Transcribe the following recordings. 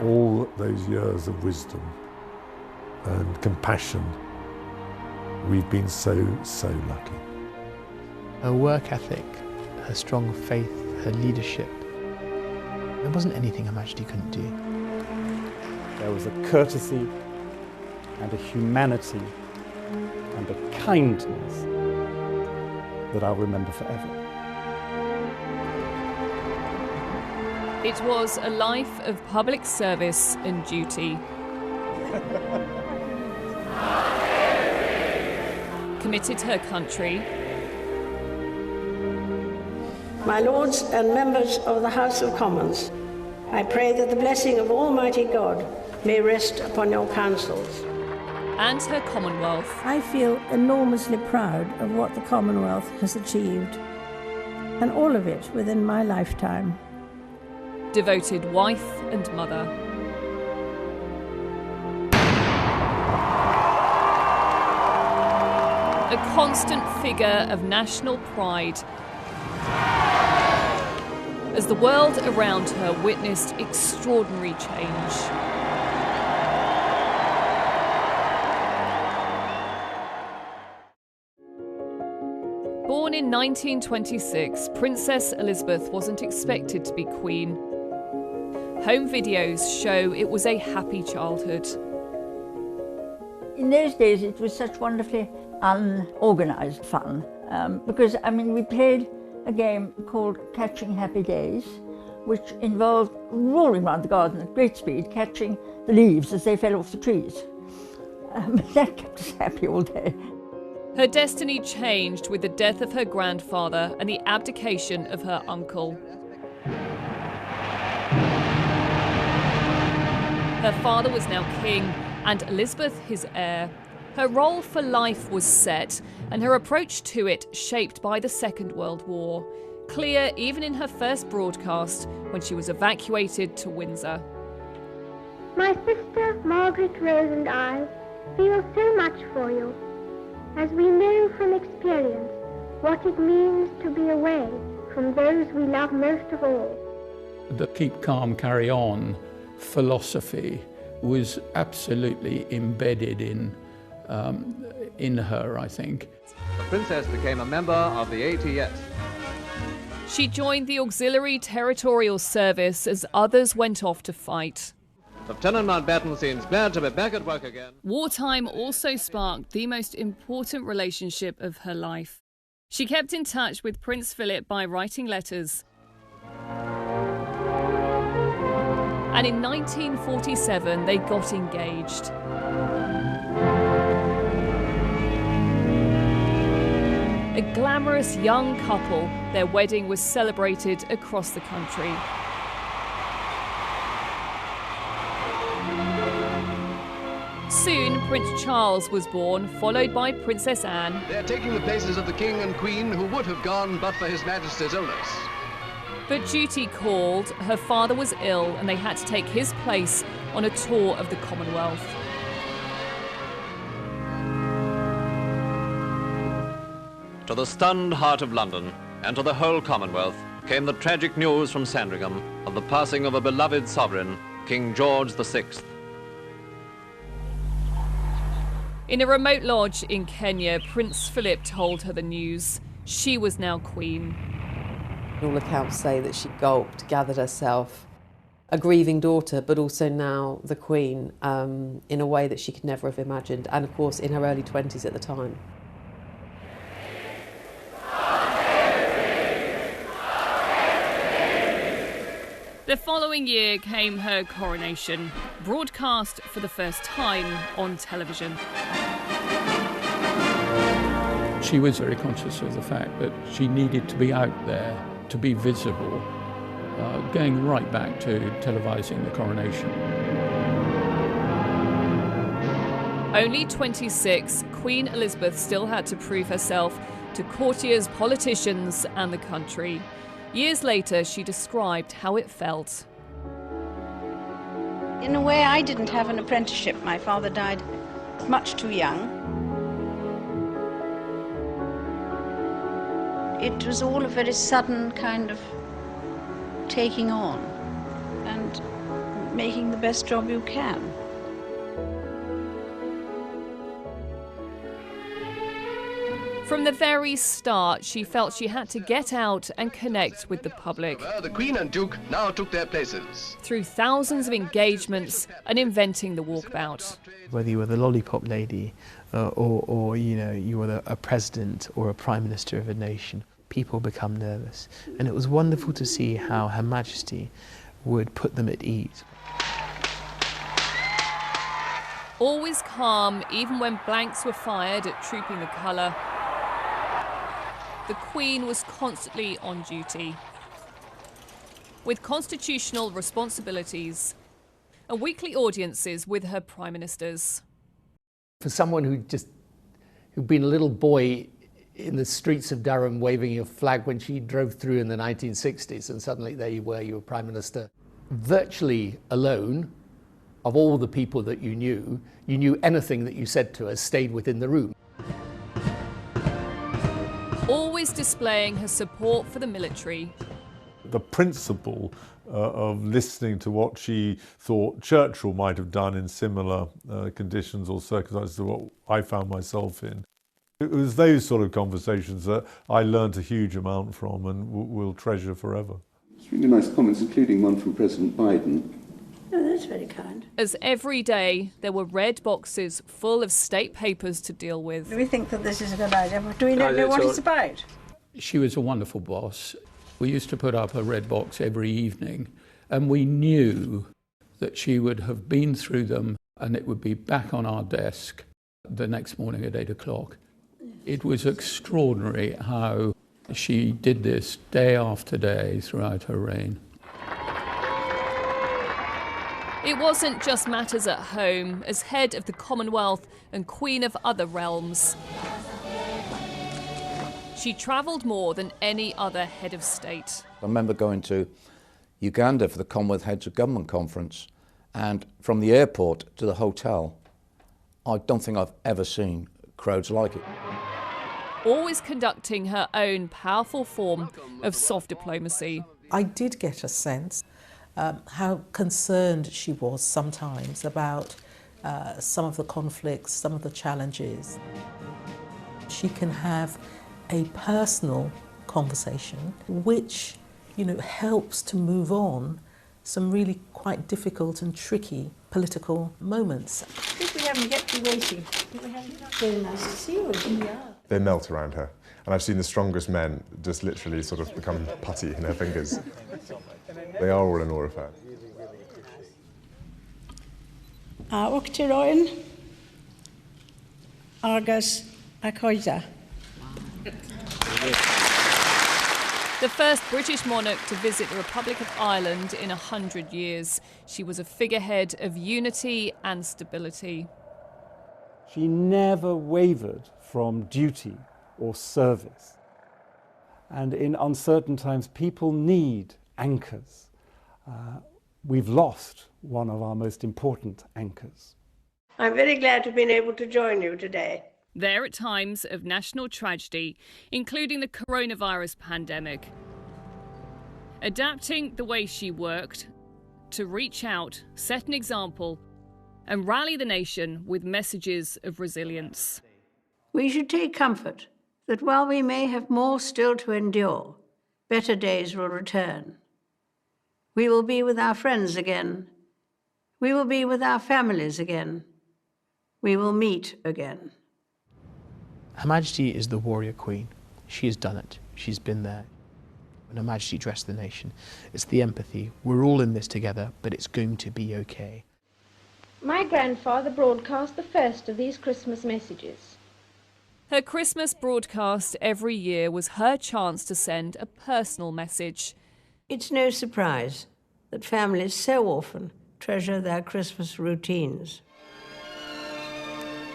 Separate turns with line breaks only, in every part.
all those years of wisdom and compassion, we've been so lucky.
Her work ethic, her strong faith, her leadership, there wasn't anything Her Majesty couldn't do.
There was a courtesy and a humanity and a kindness that I'll remember forever.
It was a life of public service and duty. Committed to her country.
My lords and members of the House of Commons, I pray that the blessing of Almighty God may rest upon your councils.
And her Commonwealth.
I feel enormously proud of what the Commonwealth has achieved, and all of it within my lifetime.
Devoted wife and mother. A constant figure of national pride as the world around her witnessed extraordinary change. Born in 1926, Princess Elizabeth wasn't expected to be Queen. Home videos show it was a happy childhood.
In those days it was such wonderfully unorganised fun because, I mean, we played a game called Catching Happy Days, which involved roaring around the garden at great speed, catching the leaves as they fell off the trees. That kept us happy all day.
Her destiny changed with the death of her grandfather and the abdication of her uncle. Her father was now king, and Elizabeth his heir. Her role for life was set, and her approach to it shaped by the Second World War. Clear even in her first broadcast when she was evacuated to Windsor.
My sister Margaret Rose and I feel so much for you, as we know from experience what it means to be away from those we love most of all.
The keep calm, carry on philosophy was absolutely embedded in her, I think.
The Princess became a member of the ATS.
She joined the Auxiliary Territorial Service as others went off to fight.
Lieutenant Mountbatten seems glad to be back at work again.
Wartime also sparked the most important relationship of her life. She kept in touch with Prince Philip by writing letters. And in 1947, they got engaged. A glamorous young couple, their wedding was celebrated across the country. Soon, Prince Charles was born, followed by Princess Anne.
They're taking the places of the King and Queen who would have gone but for His Majesty's illness.
But duty called, her father was ill, and they had to take his place on a tour of the Commonwealth.
To the stunned heart of London and to the whole Commonwealth came the tragic news from Sandringham of the passing of a beloved sovereign, King George VI.
In a remote lodge in Kenya, Prince Philip told her the news. She was now Queen.
All accounts say that she gulped, gathered herself, a grieving daughter, but also now the Queen, in a way that she could never have imagined, and of course in her early 20s at the time.
The following year came her coronation, broadcast for the first time on television.
She was very conscious of the fact that she needed to be out there, to be visible, going right back to televising the coronation.
Only 26, Queen Elizabeth still had to prove herself to courtiers, politicians, and the country. Years later, she described how it felt.
In a way, I didn't have an apprenticeship. My father died much too young. It was all a very sudden kind of taking on. And
making the best job you can.
From the very start, she felt she had to get out and connect with the public.
The Queen and Duke now took their places.
Through thousands of engagements and inventing the walkabout.
Whether you were the lollipop lady or you know, you were a president or a prime minister of a nation, people become nervous. And it was wonderful to see how Her Majesty would put them at ease.
Always calm, even when blanks were fired at Trooping the Colour, the Queen was constantly on duty, with constitutional responsibilities and weekly audiences with her prime ministers.
For someone who'd been a little boy in the streets of Durham waving your flag when she drove through in the 1960s, and suddenly there you were prime minister, virtually alone of all the people that you knew anything that you said to her stayed within the room.
Always displaying her support for the military.
The principle of listening to what she thought Churchill might have done in similar conditions or circumstances to what I found myself in. It was those sort of conversations that I learned a huge amount from and will treasure forever.
It's really nice comments, including one from President Biden.
Oh, that's very kind.
As every day there were red boxes full of state papers to deal with.
Do we think that this is a good idea? Do we know what it's about?
She was a wonderful boss. We used to put up a red box every evening, and we knew that she would have been through them and it would be back on our desk the next morning at 8 o'clock. It was extraordinary how she did this day after day throughout her reign.
It wasn't just matters at home. As head of the Commonwealth and Queen of other realms, she travelled more than any other head of state.
I remember going to Uganda for the Commonwealth Heads of Government Conference, and from the airport to the hotel, I don't think I've ever seen crowds like it.
Always conducting her own powerful form of soft diplomacy.
I did get a sense how concerned she was sometimes about some of the conflicts, some of the challenges. She can have a personal conversation which, you know, helps to move on some really quite difficult and tricky political moments.
I think we haven't kept you waiting. Very nice to see you again. Yeah.
They melt around her. And I've seen the strongest men just literally sort of become putty in her fingers. They are all in awe of her.
Octiroin, Argus Acoida.
The first British monarch to visit the Republic of Ireland in 100 years. She was a figurehead of unity and stability.
She never wavered from duty or service. And in uncertain times, people need anchors. We've lost one of our most important anchors.
I'm very glad to have been able to join you today.
There at times of national tragedy, including the coronavirus pandemic. Adapting the way she worked to reach out, set an example, and rally the nation with messages of resilience.
We should take comfort that while we may have more still to endure, better days will return. We will be with our friends again. We will be with our families again. We will meet again.
Her Majesty is the warrior queen. She has done it. She's been there. When Her Majesty dressed the nation, it's the empathy. We're all in this together, but it's going to be okay.
My grandfather broadcast the first of these Christmas messages.
Her Christmas broadcast every year was her chance to send a personal message.
It's no surprise that families so often treasure their Christmas routines.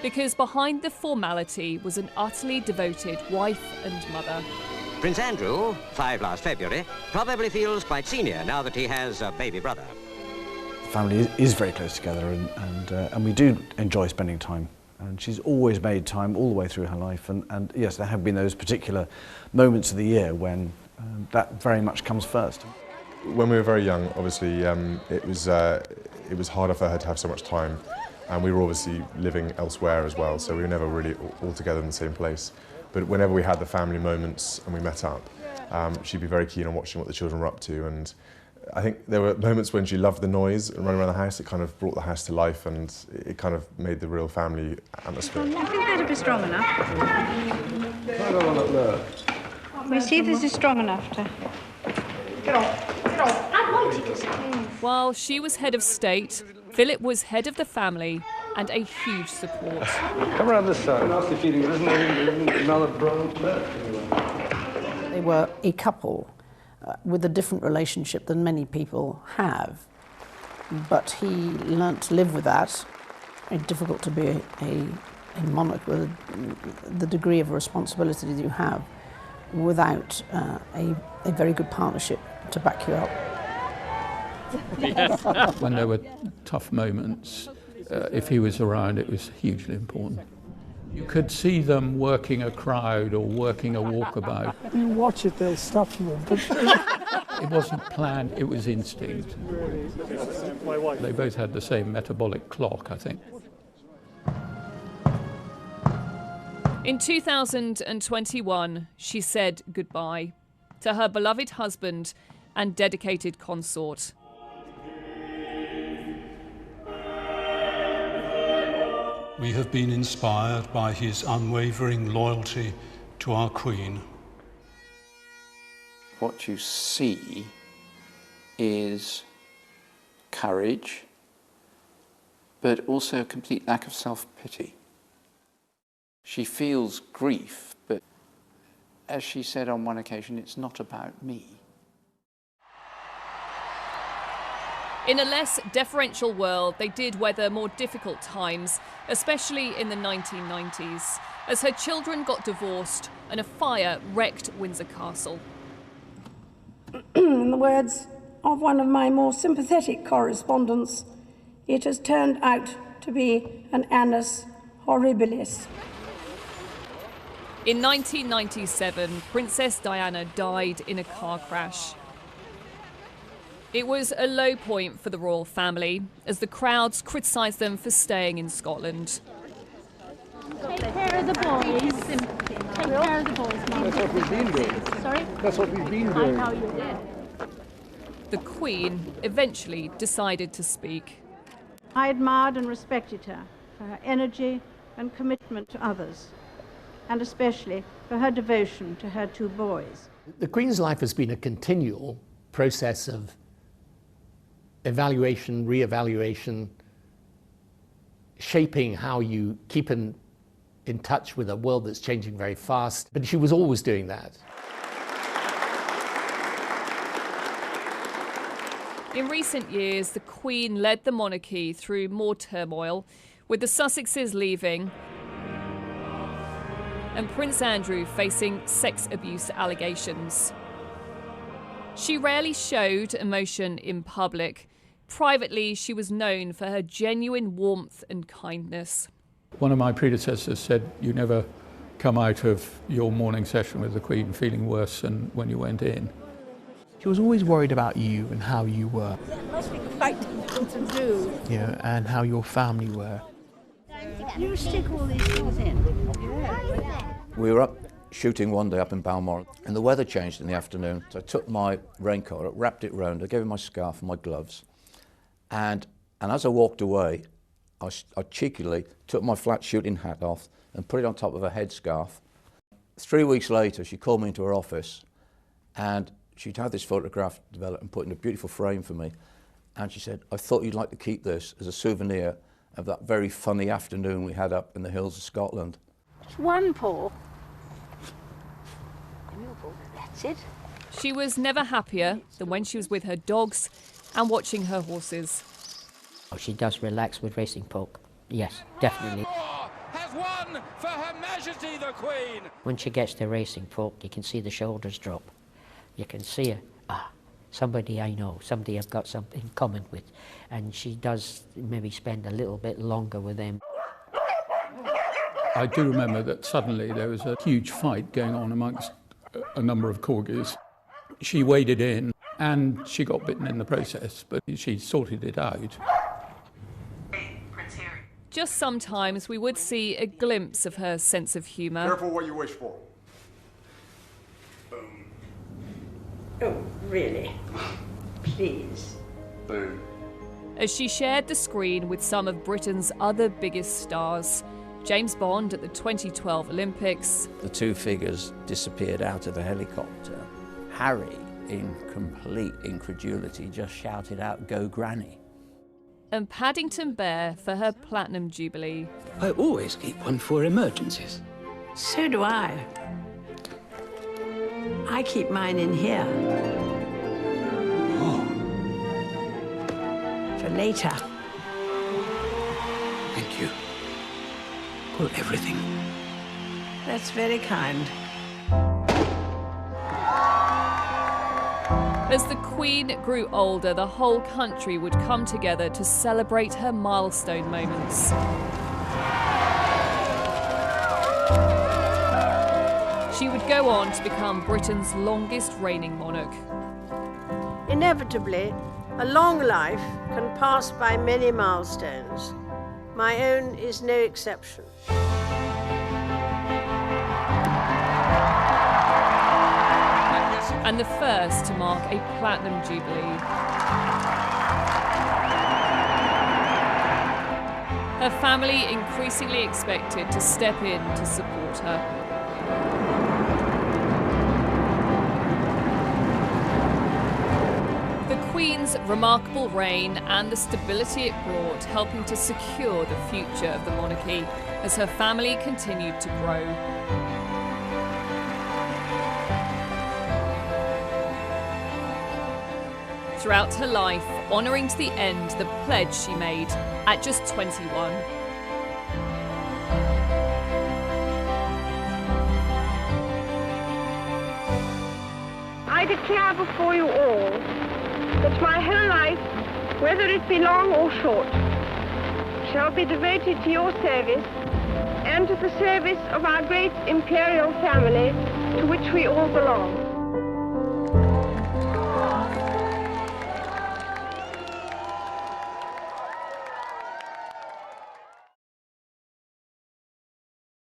Because behind the formality was an utterly devoted wife and mother.
Prince Andrew, 5 last February, probably feels quite senior now that he has a baby brother.
The family is very close together and we do enjoy spending time. And she's always made time all the way through her life. And yes, there have been those particular moments of the year when that very much comes first.
When we were very young, obviously, it was it was harder for her to have so much time. And we were obviously living elsewhere as well, so we were never really all together in the same place. But whenever we had the family moments and we met up, she'd be very keen on watching what the children were up to. And I think there were moments when she loved the noise and running around the house. It kind of brought the house to life, and it kind of made the real family atmosphere.
I think that'll be strong enough.
Try that one up there.
We see this is strong enough to...
Get off. I wanted to say.
While she was head of state, Philip was head of the family and a huge support.
Come around this side. Nasty feeling, isn't it? Another brown
They were a couple with a different relationship than many people have. But he learnt to live with that. It's difficult to be a monarch with the degree of responsibility that you have without a very good partnership to back you up.
When there were tough moments, if he was around, it was hugely important. You could see them working a crowd or working a walkabout.
You watch it, they'll stop you.
It wasn't planned, it was instinct. They both had the same metabolic clock, I think.
In 2021, she said goodbye to her beloved husband and dedicated consort.
We have been inspired by his unwavering loyalty to our Queen.
What you see is courage, but also a complete lack of self-pity. She feels grief, but as she said on one occasion, it's not about me.
In a less deferential world, they did weather more difficult times, especially in the 1990s, as her children got divorced and a fire wrecked Windsor Castle.
In the words of one of my more sympathetic correspondents, it has turned out to be an annus horribilis.
In 1997, Princess Diana died in a car crash. It was a low point for the royal family, as the crowds criticised them for staying in Scotland.
Take care of the boys. Take care of the boys, Mum.
That's what we've been doing.
Sorry?
That's what we've been doing.
I know you did.
The Queen eventually decided to speak.
I admired and respected her for her energy and commitment to others, and especially for her devotion to her two boys.
The Queen's life has been a continual process of evaluation, re-evaluation, shaping how you keep in touch with a world that's changing very fast. But she was always doing that.
In recent years, the Queen led the monarchy through more turmoil, with the Sussexes leaving and Prince Andrew facing sex abuse allegations. She rarely showed emotion in public. Privately, she was known for her genuine warmth and kindness.
One of my predecessors said, you never come out of your morning session with the Queen feeling worse than when you went in.
She was always worried about you and how you were.
That must be quite difficult to do.
You know, and how your family were.
You stick all these things in.
We were up shooting one day up in Balmoral, and the weather changed in the afternoon. So I took my raincoat, wrapped it round, I gave him my scarf and my gloves, and as I walked away, I cheekily took my flat shooting hat off and put it on top of her headscarf. 3 weeks later, she called me into her office, and she'd had this photograph developed and put in a beautiful frame for me, and she said, I thought you'd like to keep this as a souvenir of that very funny afternoon we had up in the hills of Scotland.
It's one paw. That's it.
She was never happier than when she was with her dogs and watching her horses.
Oh, she does relax with racing folk. Yes, definitely.
Has won for Her Majesty the Queen.
When she gets to racing folk, you can see the shoulders drop. You can see her. Somebody I know, somebody I've got something in common with. And she does maybe spend a little bit longer with them.
I do remember that suddenly there was a huge fight going on amongst a number of corgis. She waded in and she got bitten in the process, but she sorted it out.
just sometimes we would see a glimpse of her sense of humour.
Careful what you wish for.
Oh, really? Please.
Boom.
As she shared the screen with some of Britain's other biggest stars. James Bond at the 2012 Olympics.
The two figures disappeared out of the helicopter. Harry, in complete incredulity, just shouted out, "Go Granny."
And Paddington Bear for her Platinum Jubilee.
I always keep one for emergencies.
So do I. I keep mine in here.
Oh.
For later.
Thank you. For everything.
That's very kind.
As the Queen grew older, the whole country would come together to celebrate her milestone moments. She would go on to become Britain's longest reigning monarch.
Inevitably, a long life can pass by many milestones. My own is no exception.
And the first to mark a Platinum Jubilee. Her family increasingly expected to step in to support her. The Queen's remarkable reign and the stability it brought helping to secure the future of the monarchy as her family continued to grow. Throughout her life, honouring to the end the pledge she made at just 21.
I declare before you all that my whole life, whether it be long or short, shall be devoted to your service and to the service of our great imperial family to which we all belong.